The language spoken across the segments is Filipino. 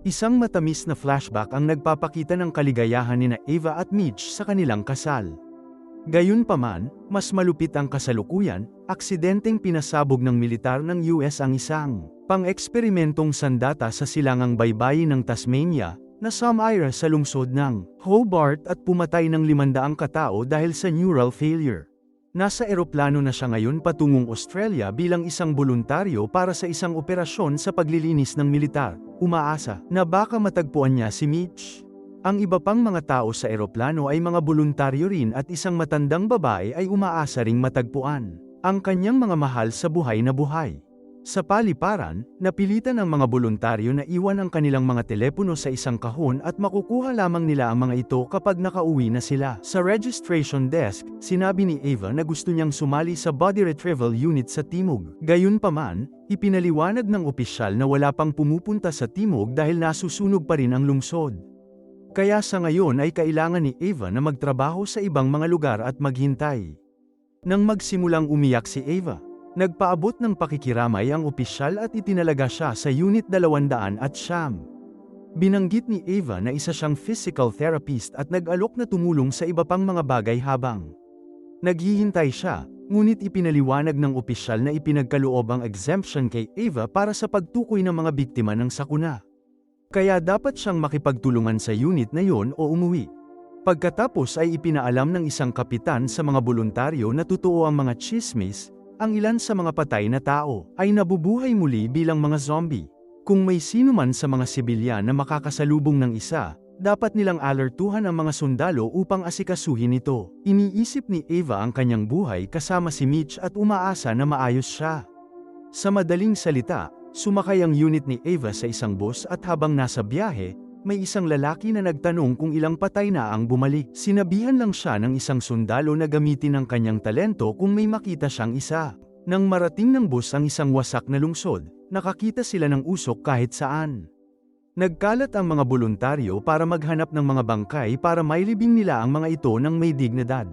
Isang matamis na flashback ang nagpapakita ng kaligayahan nina Ava at Mitch sa kanilang kasal. Gayunpaman, mas malupit ang kasalukuyan, aksidenteng pinasabog ng militar ng US ang isang pang-eksperimentong sandata sa silangang baybayin ng Tasmania, na sumira sa lungsod ng Hobart at pumatay ng 500 katao dahil sa neural failure. Nasa eroplano na siya ngayon patungong Australia bilang isang boluntaryo para sa isang operasyon sa paglilinis ng militar, umaasa na baka matagpuan niya si Mitch. Ang iba pang mga tao sa eroplano ay mga boluntaryo rin at isang matandang babae ay umaasa ring matagpuan ang kanyang mga mahal sa buhay na buhay. Sa paliparan, napilitan ang mga boluntaryo na iwan ang kanilang mga telepono sa isang kahon at makukuha lamang nila ang mga ito kapag nakauwi na sila. Sa registration desk, sinabi ni Ava na gusto niyang sumali sa body retrieval unit sa Timog. Gayunpaman, ipinaliwanag ng opisyal na wala pang pumupunta sa Timog dahil nasusunog pa rin ang lungsod. Kaya sa ngayon ay kailangan ni Ava na magtrabaho sa ibang mga lugar at maghintay. Nang magsimulang umiyak si Ava, nagpaabot ng pakikiramay ang opisyal at itinalaga siya sa Unit 200 at Siyam. Binanggit ni Ava na isa siyang physical therapist at nag-alok na tumulong sa iba pang mga bagay habang naghihintay siya, ngunit ipinaliwanag ng opisyal na ipinagkaloob ang exemption kay Ava para sa pagtukoy ng mga biktima ng sakuna. Kaya dapat siyang makipagtulungan sa unit na yon o umuwi. Pagkatapos ay ipinaalam ng isang kapitan sa mga boluntaryo na totoo ang mga tsismis, ang ilan sa mga patay na tao ay nabubuhay muli bilang mga zombie. Kung may sino man sa mga sibilyan na makakasalubong ng isa, dapat nilang alertuhan ang mga sundalo upang asikasuhin ito. Iniisip ni Ava ang kanyang buhay kasama si Mitch at umaasa na maayos siya. Sa madaling salita, sumakay ang unit ni Ava sa isang bus at habang nasa biyahe, may isang lalaki na nagtanong kung ilang patay na ang bumalik. Sinabihan lang siya ng isang sundalo na gamitin ang kanyang talento kung may makita siyang isa. Nang marating ng bus ang isang wasak na lungsod, nakakita sila ng usok kahit saan. Nagkalat ang mga boluntaryo para maghanap ng mga bangkay para mailibing nila ang mga ito ng may dignidad.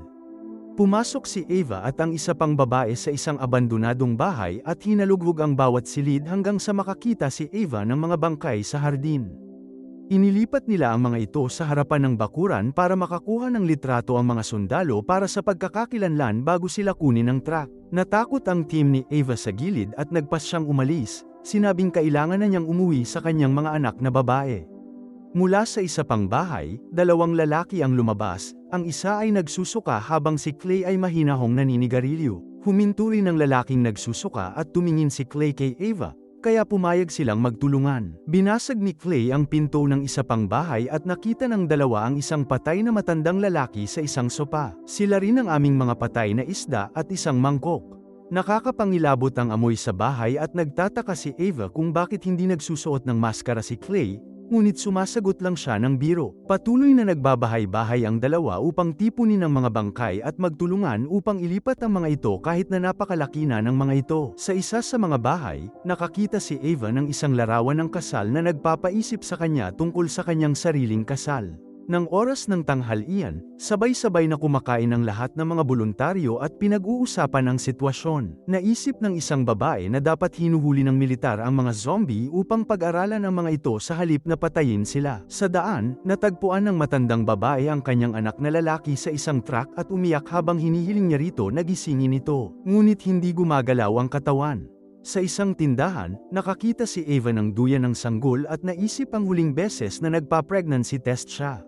Pumasok si Ava at ang isa pang babae sa isang abandonadong bahay at hinalughog ang bawat silid hanggang sa makakita si Ava ng mga bangkay sa hardin. Inilipat nila ang mga ito sa harapan ng bakuran para makakuha ng litrato ang mga sundalo para sa pagkakakilanlan bago sila kunin ng truck. Natakot ang team ni Ava sa gilid at nagpas siyang umalis, sinabing kailangan na niyang umuwi sa kanyang mga anak na babae. Mula sa isa pang bahay, dalawang lalaki ang lumabas, ang isa ay nagsusuka habang si Clay ay mahinahong naninigarilyo. Huminto rin ang lalaking nagsusuka at tumingin si Clay kay Ava, kaya pumayag silang magtulungan. Binasag ni Clay ang pinto ng isa pang bahay at nakita ng dalawa ang isang patay na matandang lalaki sa isang sopa. Sila rin ang aming mga patay na isda at isang mangkok. Nakakapangilabot ang amoy sa bahay at nagtataka si Ava kung bakit hindi nagsusuot ng maskara si Clay, ngunit sumasagot lang siya ng biro. Patuloy na nagbabahay-bahay ang dalawa upang tipunin ang mga bangkay at magtulungan upang ilipat ang mga ito kahit na napakalaki na ng mga ito. Sa isa sa mga bahay, nakakita si Ava ng isang larawan ng kasal na nagpapaisip sa kanya tungkol sa kanyang sariling kasal. Nang oras ng tanghalian, sabay-sabay na kumakain ang lahat ng mga boluntaryo at pinag-uusapan ang sitwasyon. Naisip ng isang babae na dapat hinuhuli ng militar ang mga zombie upang pag-aralan ang mga ito sa halip na patayin sila. Sa daan, natagpuan ng matandang babae ang kanyang anak na lalaki sa isang truck at umiyak habang hinihiling niya rito na gisingin ito. Ngunit hindi gumagalaw ang katawan. Sa isang tindahan, nakakita si Ava ng duyan ng sanggol at naisip ang huling beses na nagpa-pregnancy test siya.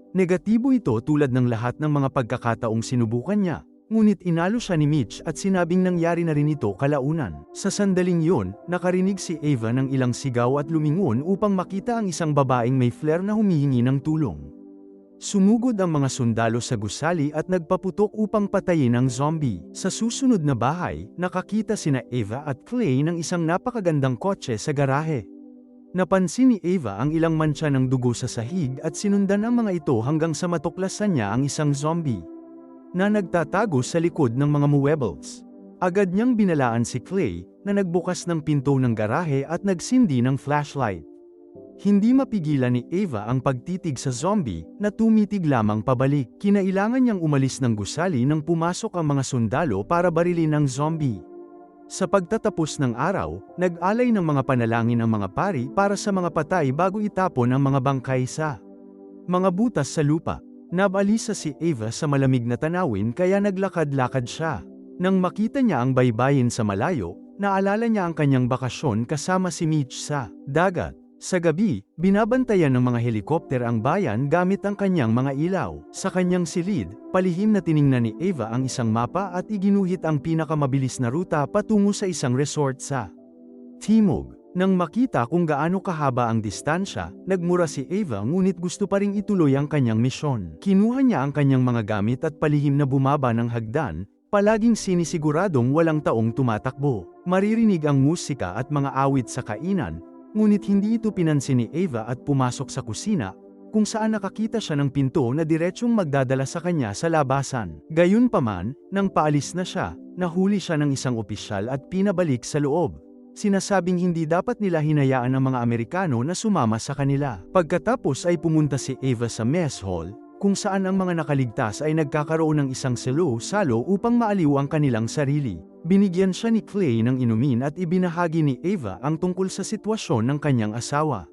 Negatibo ito tulad ng lahat ng mga pagkakataong sinubukan niya, ngunit inalo siya ni Mitch at sinabing nangyari na rin ito kalaunan. Sa sandaling yun, nakarinig si Ava ng ilang sigaw at lumingon upang makita ang isang babaeng may flare na humihingi ng tulong. Sumugod ang mga sundalo sa gusali at nagpaputok upang patayin ang zombie. Sa susunod na bahay, nakakita sina Ava at Clay ng isang napakagandang kotse sa garahe. Napansin ni Ava ang ilang mantsa ng dugo sa sahig at sinundan ang mga ito hanggang sa matuklasan niya ang isang zombie na nagtatago sa likod ng mga muebles. Agad niyang binalaan si Clay, na nagbukas ng pinto ng garahe at nagsindi ng flashlight. Hindi mapigilan ni Ava ang pagtitig sa zombie, na tumitig lamang pabalik. Kinailangan niyang umalis ng gusali nang pumasok ang mga sundalo para barilin ang zombie. Sa pagtatapos ng araw, nag-alay ng mga panalangin ang mga pari para sa mga patay bago itapon ang mga bangkay sa mga butas sa lupa. Nabalisa si Ava sa malamig na tanawin kaya naglakad-lakad siya. Nang makita niya ang baybayin sa malayo, naalala niya ang kanyang bakasyon kasama si Mitch sa dagat. Sa gabi, binabantayan ng mga helikopter ang bayan gamit ang kanyang mga ilaw. Sa kanyang silid, palihim na tiningnan ni Ava ang isang mapa at iginuhit ang pinakamabilis na ruta patungo sa isang resort sa timog. Nang makita kung gaano kahaba ang distansya, nagmura si Ava ngunit gusto pa ring ituloy ang kanyang misyon. Kinuha niya ang kanyang mga gamit at palihim na bumaba ng hagdan, palaging sinisiguradong walang taong tumatakbo. Maririnig ang musika at mga awit sa kainan, ngunit hindi ito pinansin ni Ava at pumasok sa kusina, kung saan nakakita siya ng pinto na diretsyong magdadala sa kanya sa labasan. Gayunpaman, nang paalis na siya, nahuli siya ng isang opisyal at pinabalik sa loob. Sinasabing hindi dapat nila hinayaan ang mga Amerikano na sumama sa kanila. Pagkatapos ay pumunta si Ava sa mess hall, kung saan ang mga nakaligtas ay nagkakaroon ng isang salo-salo upang maaliw ang kanilang sarili. Binigyan siya ni Clay ng inumin at ibinahagi ni Ava ang tungkol sa sitwasyon ng kanyang asawa.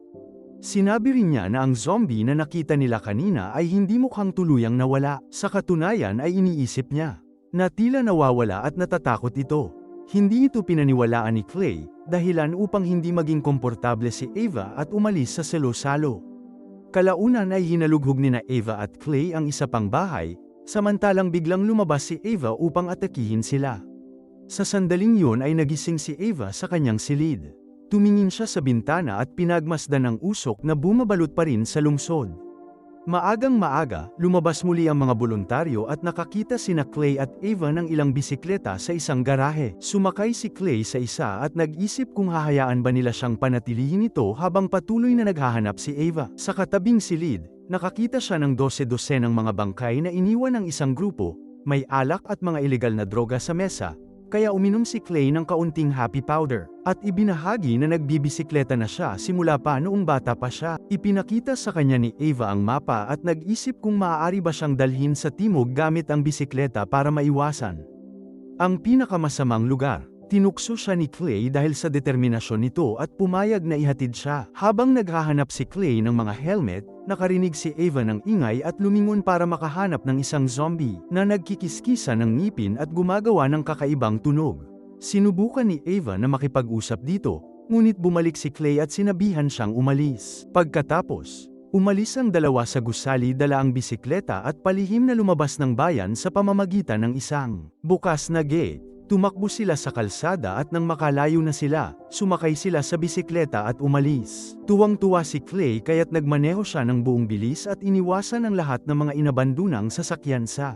Sinabi rin niya na ang zombie na nakita nila kanina ay hindi mukhang tuluyang nawala. Sa katunayan ay iniisip niya na tila nawawala at natatakot ito. Hindi ito pinaniwalaan ni Clay, dahilan upang hindi maging komportable si Ava at umalis sa salo-salo. Kalaunan ay hinalughog ni na Ava at Clay ang isa pang bahay, samantalang biglang lumabas si Ava upang atakihin sila. Sa sandaling yun ay nagising si Ava sa kanyang silid. Tumingin siya sa bintana at pinagmasdan ng usok na bumabalot pa rin sa lungsod. Maagang maaga, lumabas muli ang mga boluntaryo at nakakita sina Clay at Ava ng ilang bisikleta sa isang garahe. Sumakay si Clay sa isa at nag-isip kung hahayaan ba nila siyang panatilihin ito habang patuloy na naghahanap si Ava. Sa katabing silid, nakakita siya ng 12 ng mga bangkay na iniwan ng isang grupo, may alak at mga ilegal na droga sa mesa. Kaya uminom si Clay ng kaunting happy powder, at ibinahagi na nagbibisikleta na siya simula pa noong bata pa siya. Ipinakita sa kanya ni Ava ang mapa at nag-isip kung maaari ba siyang dalhin sa timog gamit ang bisikleta para maiwasan ang pinakamasamang lugar. Tinukso siya ni Clay dahil sa determinasyon nito at pumayag na ihatid siya. Habang naghahanap si Clay ng mga helmet, nakarinig si Ava ng ingay at lumingon para makahanap ng isang zombie na nagkikiskisa ng ngipin at gumagawa ng kakaibang tunog. Sinubukan ni Ava na makipag-usap dito, ngunit bumalik si Clay at sinabihan siyang umalis. Pagkatapos, umalis ang dalawa sa gusali, dala ang bisikleta at palihim na lumabas ng bayan sa pamamagitan ng isang bukas na gate. Tumakbo sila sa kalsada at nang makalayo na sila, sumakay sila sa bisikleta at umalis. Tuwang-tuwa si Clay kaya't nagmaneho siya ng buong bilis at iniwasan ang lahat ng mga inabandunang sasakyan sa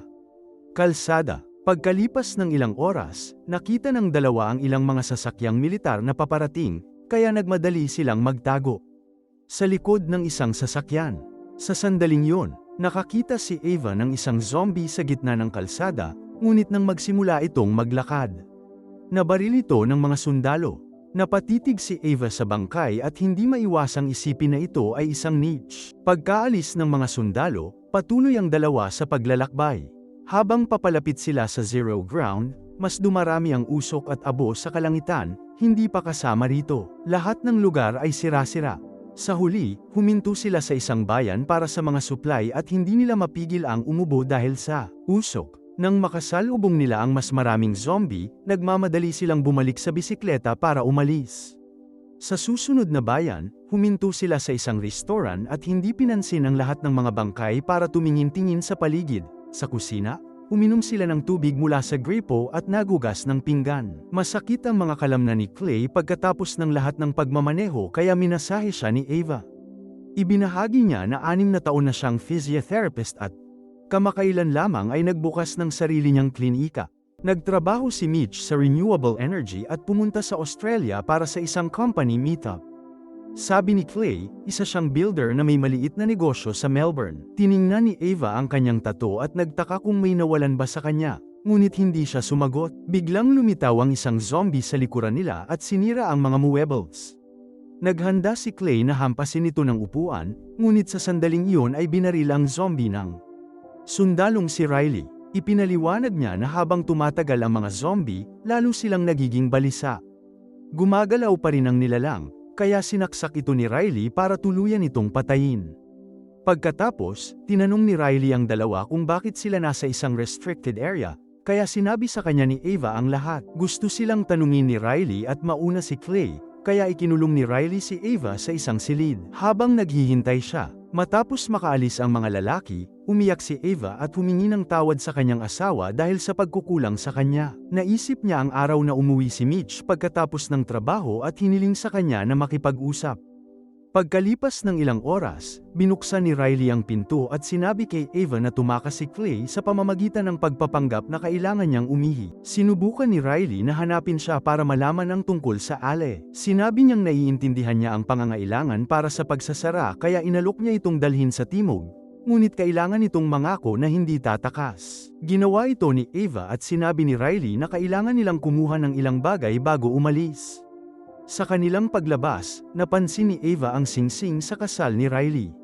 kalsada. Pagkalipas ng ilang oras, nakita ng dalawa ang ilang mga sasakyang militar na paparating, kaya nagmadali silang magtago sa likod ng isang sasakyan. Sa sandaling yun, nakakita si Ava ng isang zombie sa gitna ng kalsada, ngunit nang magsimula itong maglakad, nabaril ito ng mga sundalo. Napatitig si Ava sa bangkay at hindi maiwasang isipin na ito ay isang niche. Pagkaalis ng mga sundalo, patuloy ang dalawa sa paglalakbay. Habang papalapit sila sa zero ground, mas dumarami ang usok at abo sa kalangitan, hindi pa kasama rito. Lahat ng lugar ay sira-sira. Sa huli, huminto sila sa isang bayan para sa mga supply at hindi nila mapigil ang umubo dahil sa usok. Nang makasalubong nila ang mas maraming zombie, nagmamadali silang bumalik sa bisikleta para umalis. Sa susunod na bayan, huminto sila sa isang restaurant at hindi pinansin ang lahat ng mga bangkay para tumingin-tingin sa paligid. Sa kusina, uminom sila ng tubig mula sa gripo at nagugas ng pinggan. Masakit ang mga kalamnan ni Clay pagkatapos ng lahat ng pagmamaneho kaya minasahe siya ni Ava. Ibinahagi niya na 6 na taon na siyang physiotherapist at kamakailan lamang ay nagbukas ng sarili niyang klinika. Nagtrabaho si Mitch sa renewable energy at pumunta sa Australia para sa isang company meetup. Sabi ni Clay, isa siyang builder na may maliit na negosyo sa Melbourne. Tiningnan ni Ava ang kanyang tattoo at nagtaka kung may nawalan ba sa kanya, ngunit hindi siya sumagot. Biglang lumitaw ang isang zombie sa likuran nila at sinira ang mga muebles. Naghanda si Clay na hampasin ito ng upuan, ngunit sa sandaling iyon ay binaril ang zombie ng sundalong si Riley. Ipinaliwanag niya na habang tumatagal ang mga zombie, lalo silang nagiging balisa. Gumagalaw pa rin ang nilalang, kaya sinaksak ito ni Riley para tuluyan itong patayin. Pagkatapos, tinanong ni Riley ang dalawa kung bakit sila nasa isang restricted area, kaya sinabi sa kanya ni Ava ang lahat. Gusto silang tanungin ni Riley at mauna si Clay, kaya ikinulong ni Riley si Ava sa isang silid. Habang naghihintay siya, matapos makaalis ang mga lalaki, umiyak si Ava at humingi ng tawad sa kanyang asawa dahil sa pagkukulang sa kanya. Naisip niya ang araw na umuwi si Mitch pagkatapos ng trabaho at hiniling sa kanya na makipag-usap. Pagkalipas ng ilang oras, binuksan ni Riley ang pinto at sinabi kay Ava na tumakas si Clay sa pamamagitan ng pagpapanggap na kailangan niyang umihi. Sinubukan ni Riley na hanapin siya para malaman ang tungkol sa Ale. Sinabi niyang naiintindihan niya ang pangangailangan para sa pagsasara kaya inalok niya itong dalhin sa timog, ngunit kailangan itong mangako na hindi tatakas. Ginawa ito ni Ava at sinabi ni Riley na kailangan nilang kumuha ng ilang bagay bago umalis. Sa kanilang paglabas, napansin ni Ava ang singsing sa kasal ni Riley.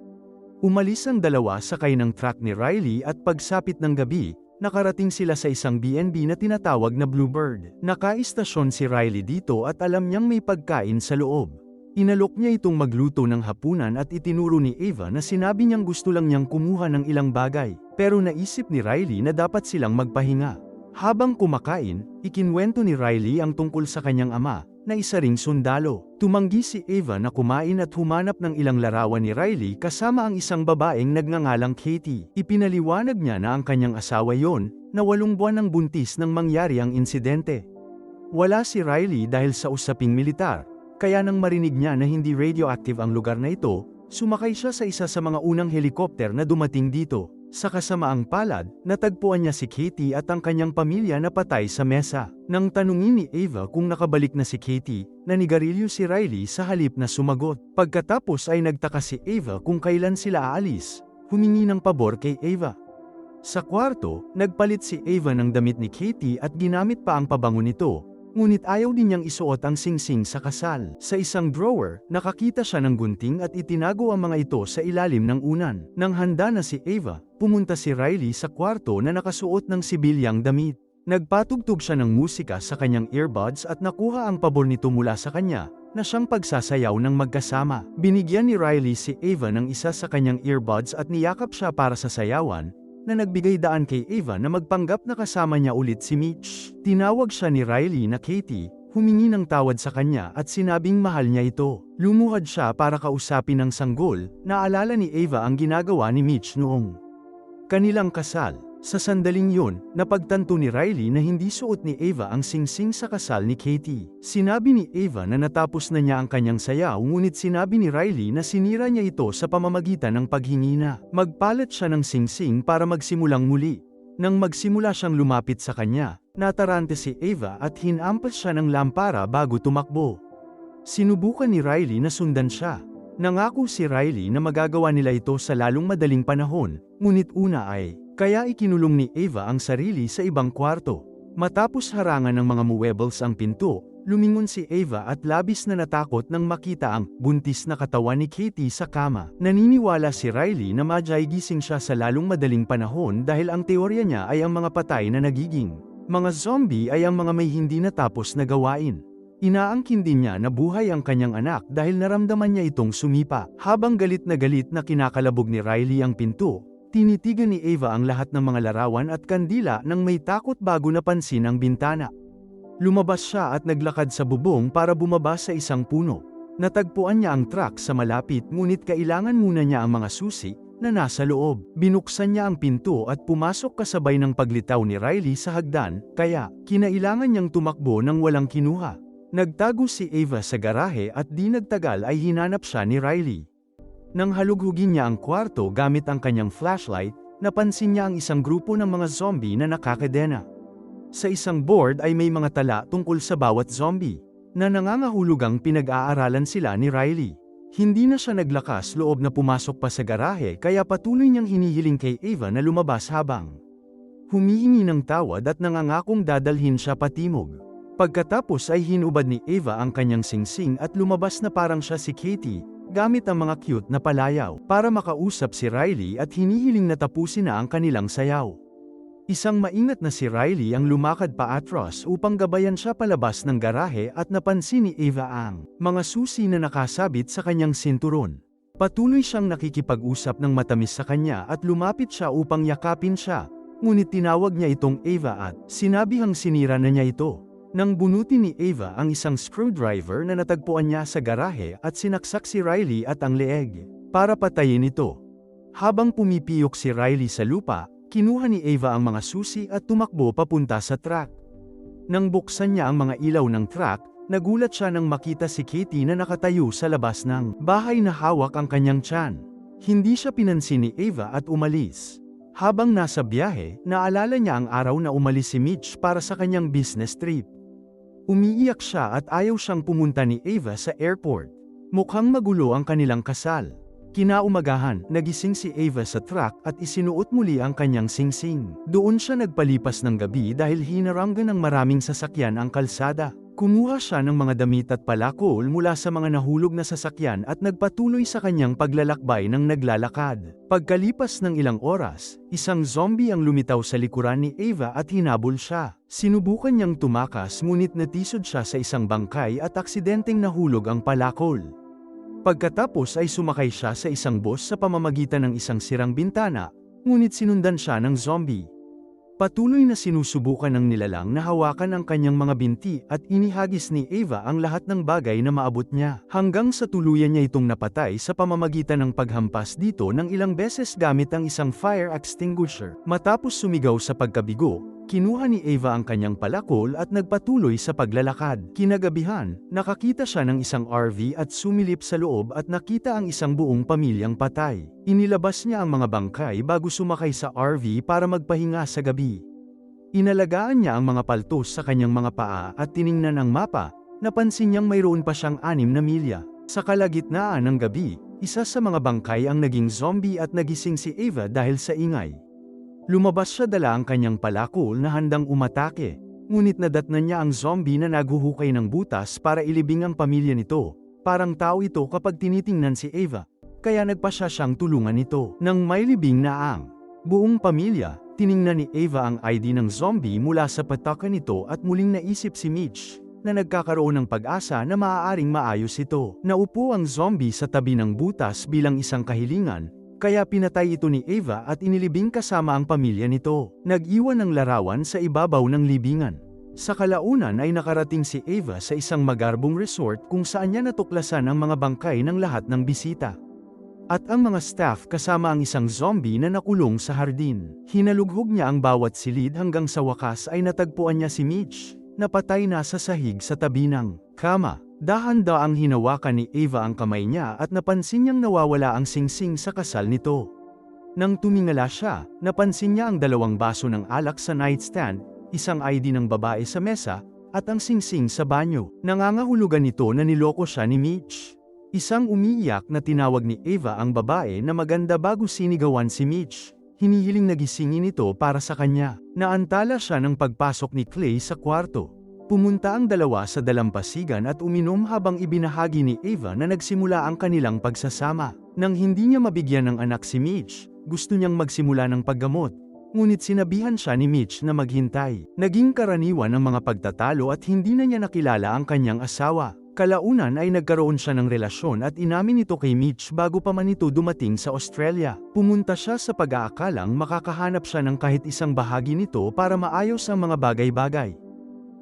Umalis ang dalawa sakay ng truck ni Riley at pagsapit ng gabi, nakarating sila sa isang B&B na tinatawag na Bluebird. Nakaistasyon si Riley dito at alam niyang may pagkain sa loob. Inalok niya itong magluto ng hapunan at itinuro ni Ava na sinabi niyang gusto lang niyang kumuha ng ilang bagay, pero naisip ni Riley na dapat silang magpahinga. Habang kumakain, ikinwento ni Riley ang tungkol sa kanyang ama, na isa ring sundalo. Tumanggi si Ava na kumain at humanap ng ilang larawan ni Riley kasama ang isang babaeng nagngangalang Katie. Ipinaliwanag niya na ang kanyang asawa yon, na 8 buwan ng buntis nang mangyari ang insidente. Wala si Riley dahil sa usaping militar, kaya nang marinig niya na hindi radioactive ang lugar na ito, sumakay siya sa isa sa mga unang helikopter na dumating dito. Sa kasamaang palad, natagpuan niya si Katie at ang kanyang pamilya na patay sa mesa. Nang tanungin ni Ava kung nakabalik na si Katie, nanigarilyo si Riley sa halip na sumagot. Pagkatapos ay nagtaka si Ava kung kailan sila aalis, humingi ng pabor kay Ava. Sa kwarto, nagpalit si Ava ng damit ni Katie at ginamit pa ang pabango nito, ngunit ayaw din niyang isuot ang singsing sa kasal. Sa isang drawer, nakakita siya ng gunting at itinago ang mga ito sa ilalim ng unan. Nang handa na si Ava, pumunta si Riley sa kwarto na nakasuot ng sibilyang damit. Nagpatugtog siya ng musika sa kanyang earbuds at nakuha ang pabor nito mula sa kanya, na siyang pagsasayaw ng magkasama. Binigyan ni Riley si Ava ng isa sa kanyang earbuds at niyakap siya para sa sayawan, na nagbigay daan kay Ava na magpanggap na kasama niya ulit si Mitch. Tinawag siya ni Riley na Katie, humingi ng tawad sa kanya at sinabing mahal niya ito. Lumuhad siya para kausapin ng sanggol, naalala ni Ava ang ginagawa ni Mitch noong kanilang kasal. Sa sandaling yun, napagtanto ni Riley na hindi suot ni Ava ang singsing sa kasal ni Katie. Sinabi ni Ava na natapos na niya ang kanyang sayaw ngunit sinabi ni Riley na sinira niya ito sa pamamagitan ng paghingi na magpalit siya ng singsing para magsimulang muli. Nang magsimula siyang lumapit sa kanya, natarante si Ava at hinampas siya ng lampara bago tumakbo. Sinubukan ni Riley na sundan siya. Nangako si Riley na magagawa nila ito sa lalong madaling panahon, ngunit una ay kaya ikinulong ni Ava ang sarili sa ibang kwarto. Matapos harangan ng mga muebles ang pinto, lumingon si Ava at labis na natakot nang makita ang buntis na katawan ni Katie sa kama. Naniniwala si Riley na gising siya sa lalong madaling panahon dahil ang teorya niya ay ang mga patay na nagiging mga zombie ay ang mga may hindi natapos na gawain. Inaangkin din niya na buhay ang kanyang anak dahil naramdaman niya itong sumipa. Habang galit na kinakalabog ni Riley ang pinto, tinitigan ni Ava ang lahat ng mga larawan at kandila nang may takot bago napansin ang bintana. Lumabas siya at naglakad sa bubong para bumaba sa isang puno. Natagpuan niya ang truck sa malapit ngunit kailangan muna niya ang mga susi na nasa loob. Binuksan niya ang pinto at pumasok kasabay ng paglitaw ni Riley sa hagdan, kaya kinailangan niyang tumakbo nang walang kinuha. Nagtago si Ava sa garahe at di nagtagal ay hinanap siya ni Riley. Nang halughugin niya ang kwarto gamit ang kanyang flashlight, napansin niya ang isang grupo ng mga zombie na nakakadena. Sa isang board ay may mga tala tungkol sa bawat zombie, na nangangahulugang pinag-aaralan sila ni Riley. Hindi na siya naglakas loob na pumasok pa sa garahe kaya patuloy niyang hinihiling kay Ava na lumabas habang humihingi ng tawad at nangangakong dadalhin siya patimog. Pagkatapos ay hinubad ni Ava ang kanyang singsing at lumabas na parang siya si Katie, gamit ang mga cute na palayaw para makausap si Riley at hinihiling na tapusin na ang kanilang sayaw. Isang maingat na si Riley ang lumakad paatras upang gabayan siya palabas ng garahe at napansin ni Eva ang mga susi na nakasabit sa kanyang sinturon. Patuloy siyang nakikipag-usap ng matamis sa kanya at lumapit siya upang yakapin siya, ngunit tinawag niya itong Eva at sinabihang sinira na niya ito. Nang bunutin ni Eva ang isang screwdriver na natagpuan niya sa garahe at sinaksak si Riley at ang leeg para patayin ito. Habang pumipiyok si Riley sa lupa, kinuha ni Eva ang mga susi at tumakbo papunta sa truck. Nang buksan niya ang mga ilaw ng truck, nagulat siya nang makita si Katie na nakatayo sa labas ng bahay na hawak ang kanyang tiyan. Hindi siya pinansin ni Eva at umalis. Habang nasa biyahe, naalala niya ang araw na umalis si Mitch para sa kanyang business trip. Umiiyak siya at ayaw siyang pumunta ni Eva sa airport. Mukhang magulo ang kanilang kasal. Kinaumagahan, nagising si Eva sa truck at isinuot muli ang kanyang singsing. Doon siya nagpalipas ng gabi dahil hinarangan ng maraming sasakyan ang kalsada. Kumuha siya ng mga damit at palakol mula sa mga nahulog na sasakyan at nagpatuloy sa kanyang paglalakbay ng naglalakad. Pagkalipas ng ilang oras, isang zombie ang lumitaw sa likuran ni Eva at hinabol siya. Sinubukan niyang tumakas ngunit natisod siya sa isang bangkay at aksidenteng nahulog ang palakol. Pagkatapos ay sumakay siya sa isang bus sa pamamagitan ng isang sirang bintana, ngunit sinundan siya ng zombie. Patuloy na sinusubukan ng nilalang na hawakan ang kanyang mga binti at inihagis ni Eva ang lahat ng bagay na maabot niya, hanggang sa tuluyan niya itong napatay sa pamamagitan ng paghampas dito ng ilang beses gamit ang isang fire extinguisher. Matapos sumigaw sa pagkabigo, kinuha ni Eva ang kanyang palakol at nagpatuloy sa paglalakad. Kinagabihan, nakakita siya ng isang RV at sumilip sa loob at nakita ang isang buong pamilyang patay. Inilabas niya ang mga bangkay bago sumakay sa RV para magpahinga sa gabi. Inalagaan niya ang mga paltos sa kanyang mga paa at tiningnan ang mapa, napansin niyang mayroon pa siyang 6 na milya. Sa kalagitnaan ng gabi, isa sa mga bangkay ang naging zombie at nagising si Eva dahil sa ingay. Lumabas siya dala ang kanyang palakol na handang umatake, ngunit nadatnan niya ang zombie na naghuhukay ng butas para ilibing ang pamilya nito. Parang tao ito kapag tinitingnan si Eva, kaya nagpasya siyang tulungan ito. Nang may libing na ang buong pamilya, tiningnan ni Eva ang ID ng zombie mula sa patakan nito at muling naisip si Mitch, na nagkakaroon ng pag-asa na maaaring maayos ito. Naupo ang zombie sa tabi ng butas bilang isang kahilingan, kaya pinatay ito ni Eva at inilibing kasama ang pamilya nito. Nag-iwan ng larawan sa ibabaw ng libingan. Sa kalaunan ay nakarating si Eva sa isang magarbong resort kung saan niya natuklasan ang mga bangkay ng lahat ng bisita. At ang mga staff kasama ang isang zombie na nakulong sa hardin. Hinalughog niya ang bawat silid hanggang sa wakas ay natagpuan niya si Mitch, na patay na sa sahig sa tabi ng kama. Dahan-daang hinawakan ni Eva ang kamay niya at napansin niyang nawawala ang singsing sa kasal nito. Nang tumingala siya, napansin niya ang 2 baso ng alak sa nightstand, isang ID ng babae sa mesa, at ang singsing sa banyo. Nangangahulugan nito na niloko siya ni Mitch. Isang umiiyak na tinawag ni Eva ang babae na maganda bago sinigawan si Mitch. Hinihiling nagisingin ito para sa kanya. Naantala siya ng pagpasok ni Clay sa kwarto. Pumunta ang dalawa sa dalampasigan at uminom habang ibinahagi ni Eva na nagsimula ang kanilang pagsasama. Nang hindi niya mabigyan ng anak si Mitch, gusto niyang magsimula ng paggamot. Ngunit sinabihan siya ni Mitch na maghintay. Naging karaniwan ang mga pagtatalo at hindi na niya nakilala ang kanyang asawa. Kalaunan ay nagkaroon siya ng relasyon at inamin ito kay Mitch bago pa man ito dumating sa Australia. Pumunta siya sa pag-aakalang makakahanap siya ng kahit isang bahagi nito para maayos ang mga bagay-bagay.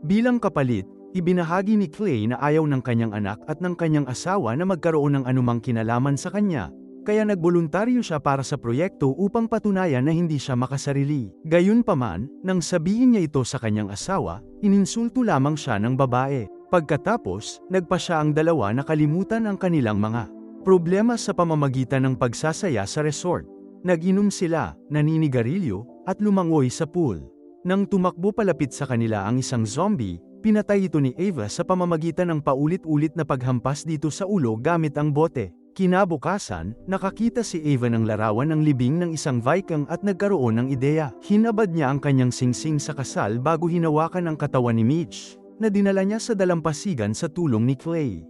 Bilang kapalit, ibinahagi ni Clay na ayaw ng kanyang anak at ng kanyang asawa na magkaroon ng anumang kinalaman sa kanya, kaya nagboluntaryo siya para sa proyekto upang patunayan na hindi siya makasarili. Gayunpaman, nang sabihin niya ito sa kanyang asawa, ininsulto lamang siya ng babae. Pagkatapos, nagpa siya ang dalawa na kalimutan ang kanilang mga problema sa pamamagitan ng pagsasaya sa resort. Nag-inom sila, naninigarilyo, at lumangoy sa pool. Nang tumakbo palapit sa kanila ang isang zombie, pinatay ito ni Eva sa pamamagitan ng paulit-ulit na paghampas dito sa ulo gamit ang bote. Kinabukasan, nakakita si Eva ng larawan ng libing ng isang Viking at nagkaroon ng ideya. Hinabad niya ang kanyang singsing sa kasal bago hinawakan ang katawan ni Mitch, na dinala niya sa dalampasigan sa tulong ni Clay.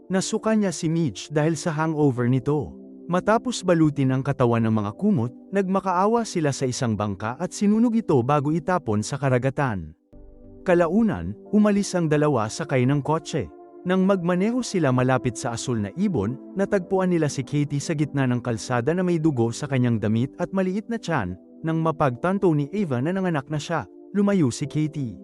Nasuka niya si Mitch dahil sa hangover nito. Matapos balutin ang katawan ng mga kumot, nagmakaawa sila sa isang bangka at sinunog ito bago itapon sa karagatan. Kalaunan, umalis ang dalawa sakay ng kotse. Nang magmaneho sila malapit sa asul na ibon, natagpuan nila si Katie sa gitna ng kalsada na may dugo sa kanyang damit at maliit na tiyan. Nang mapagtanto ni Eva na nanganak na siya, lumayo si Katie.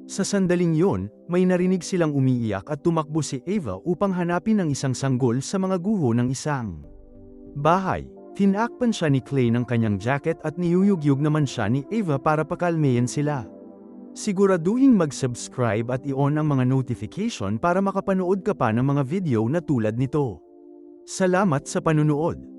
Sa sandaling yon, may narinig silang umiiyak at tumakbo si Eva upang hanapin ang isang sanggol sa mga guho ng isang bahay. Tinakpan siya ni Clay ng kanyang jacket at niyuyugyug naman siya ni Eva para pakalmehin sila. Siguraduhin mag-subscribe at i-on ang mga notification para makapanood ka pa ng mga video na tulad nito. Salamat sa panunood.